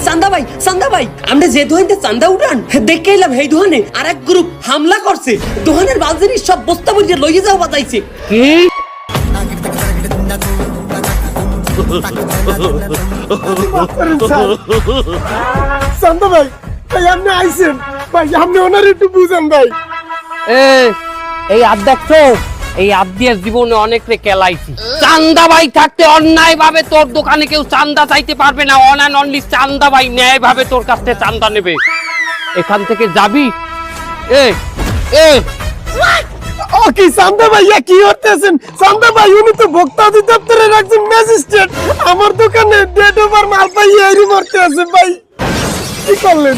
চান্দা ভাই আমরা যে দোকানে চান্দা উঠান দেখে এলাম এই দোকানে আর এক গ্রুপ হামলা করছে, দোকানের মাল জিনিস সব বস্তা বুঝে লইয়ে যাও বাজাইছে। কি চান্দা ভাই, আপনি আইছেন ভাই, আপনি ওনার একটু বুঝান ভাই। এই আপ দেখছো, এই আপ দিয়ে জীবনে অনেক রে কেলাইছি। চান্দা ভাই থাকতে অন্যায় ভাবে তোর দোকানে কেউ চান্দা চাইতে পারবে না। অন অ্যান্ড অনলি চান্দা ভাই ন্যায় ভাবে তোর কাছ থেকে চান্দা নেবে। এখান থেকে যাবি। ও কি চান্দা ভাইয়া কি করতেছেন? চান্দা ভাই উনি তো ভোক্তা অধিদপ্তরের একজন ম্যাজিস্ট্রেট, আমার দোকানে ডেট ওভার মাল পাইয়ে এরই মরতে আছে ভাই, কি করলেন?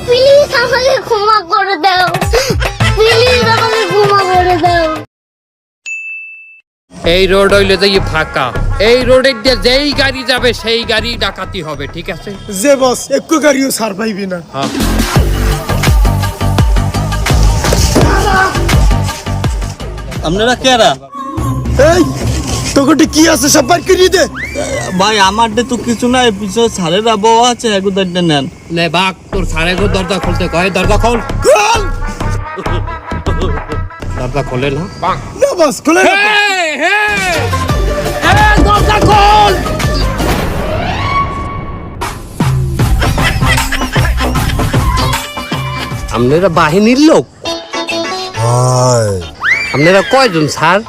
প্লিজ আমাকে ক্ষমা করে দাও, প্লিজ আমাকে ক্ষমা করে দাও। এই রোড হইলে যাই ফাঁকা, এই রোডের দিয়ে যেই গাড়ি যাবে সেই গাড়ি ডাকাতি হবে, ঠিক আছে? যে বস একটু গাড়িও ছাড় পাইবি না। আপনারা কেরা? এই তোকে কি আছে সব বাইর করে দে ভাই, আমার তো কিছু নাই, পিছনে সারেরা বউ আছে, এগুদারটা নেন। লে বাক, তোর সাড়ে গো দরজা খুলতে কয়, দরজা খোল। খোল দরজা খোলে না? না বস খোলে না। দরজা খোল। আপনারা বাহিনীর লোক? আপনারা কয়জন স্যার?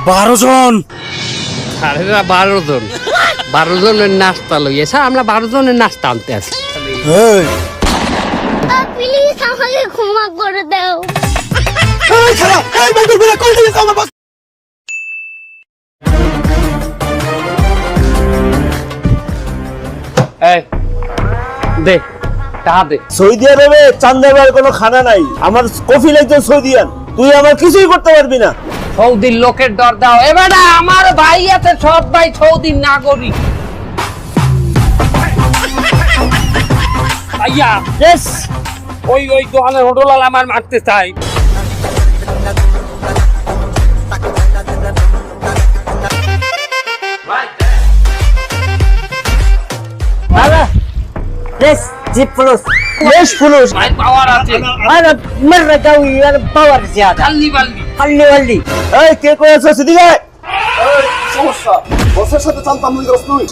12 জন। স্যারেরা 12 জন। 12 জনের নাস্তা লইয়ে স্যার, আমরা 12 জনের নাস্তা আনতে আসি। প্লিজ আমাকে ক্ষমা করে দাও। এই খালা, এই বাইক করে কই দিছিস আমার বস? এই দে, টাকা দে। সৌদি আরবে চান্দাবার কোনো খানা নাই, আমার কফি লাগছে সৌদিয়ান, তুই আমার কিছুই করতে পারবি না। সৌদির লোকের দর দাও। এবার আমার ভাই আছে, সব ভাই সৌদির নাগরিক। ভাইয়া ইয়েস, ওই দোকানের হোটেল আমার মারতে চাই। Yes, Jeep Plus. বেশ ফুলুস। ভাই পাওয়ার আছে, أنا مرة قوي، أنا باور زيادة. খাল্লি বাল্লি। خلي ولي. এই কে করেছে সেদিকে? সমস্যা বসের সাথে চালতাম লই গেছ তুই,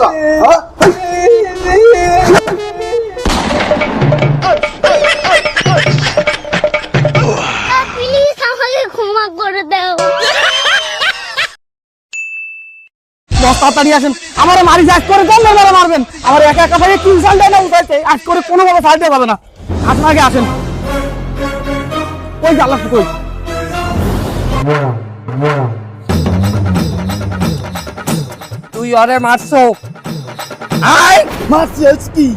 হ্যাঁ? প্লিজ আমাকে ক্ষমা করে দাও। বস তাড়াতাড়ি আসেন, আমারে মারি আজ করে কোন মেরে মারবেন? আমার একা একা ভাই কি সাল দেয় না উঠাইছে, আজ করে কোনো ভাবে সাইড দেওয়া যাবে না। আপনার আগে আসেন। কই জ্বালা কই? তুই আরে মারছো? আই মারছি আজ কি?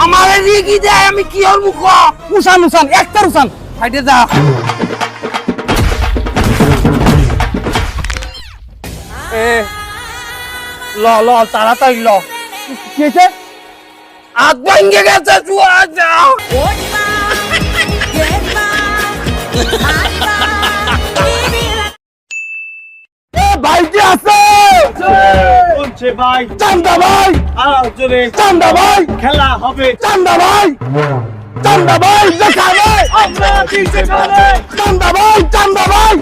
আমারে রিগি দেয়, আমি কি ওর মুখ? উসান উসান একটা উসান। সাইডে যা। ল ল তাড়াতাড়ি ল। কি হয়েছে? হাত ভেঙে গেছে, চুয়া যা। ভাই কি আছে? বলছে ভাই, চান্দা ভাই, আর জোরে চান্দা ভাই, খেলা হবে। চান্দা ভাই, চান্দা ভাই দেখা ভাই, আমরা দিতে পারে। চান্দা ভাই, চান্দা ভাই।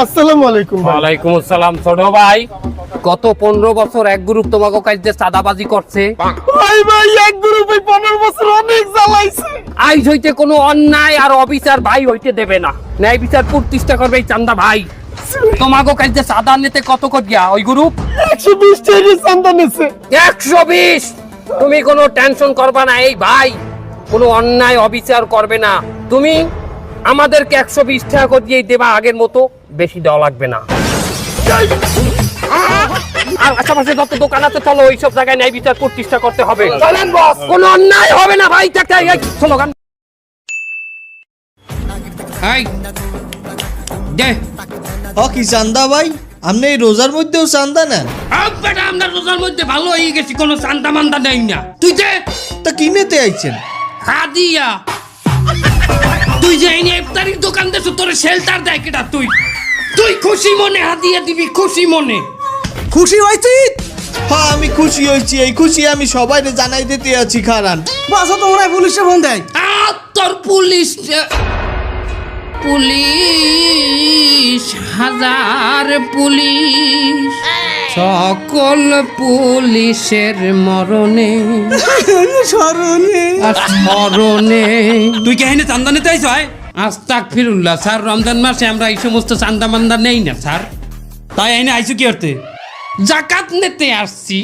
আসসালামু আলাইকুম ভাই। ওয়ালাইকুম আসসালাম। ছোট ভাই, গত 15 বছর এক গ্রুপ তোমাকে কাজে চাঁদাবাজি করছে। ভাই ভাই এক গ্রুপে 15 বছর অনেক জ্বালাইছে। আইজ হইতে কোনো অন্যায় আর অবিচার ভাই হইতে দেবে না। ন্যায় বিচার প্রতিষ্ঠা করবে এই চান্দা ভাই। তোমাকে কাজে চাঁদা নিতে কত করিয়া ওই গ্রুপ? 120 টাকা চান্দা নিছে। 120। তুমি কোনো টেনশন করবা না, এই ভাই কোনো অন্যায় অবিচার করবে না। তুমি আমাদেরকে 120 টাকা করে দিয়ে দেবা, আগের মতো বেশি দেওয়া লাগবে না। আর আশেপাশে যত দোকান আছে চলো, ওইসব জায়গায় ন্যায় বিচার প্রতিষ্ঠা করতে হবে। চলেন বস, কোনো অন্যায় হবে না ভাই। স্লোগান দে। ও কি চান্দা ভাই, আপনি এই রোজার মধ্যেও চান্দা নেন? আমরা রোজার মধ্যে ভালো হয়ে গেছি, কোনো চান্দা মান্দা নেই না। তুই যে তা কিনেতে আইছেন? হাদিয়া তুই যে এই ইফতারির দোকান দেছো তোর শেল্টার দেয় কেটা তুই তুই খুশি মনে হাদিয়া দিবি খুশি মনে খুশি হয়েছি হ্যাঁ আমি খুশি হয়েছি, এই খুশি আমি সবাইকে জানাই দিতে আছি খারান। বাসা তো মনে হয় পুলিশে ফোন দেয়। তোর পুলিশ পুলিশ হাজার পুলিশ সকল পুলিশের মরণে স্মরণে স্মরণে তুই কে এনে চান্দা নিতে আইস হয় আস্তাগফিরুল্লাহ স্যার রমজান মাসে আমরা এই সমস্ত চান্দা মান্দা নেই না স্যার তাই এনে আইসু কি করতে জাকাত নিতে আসছি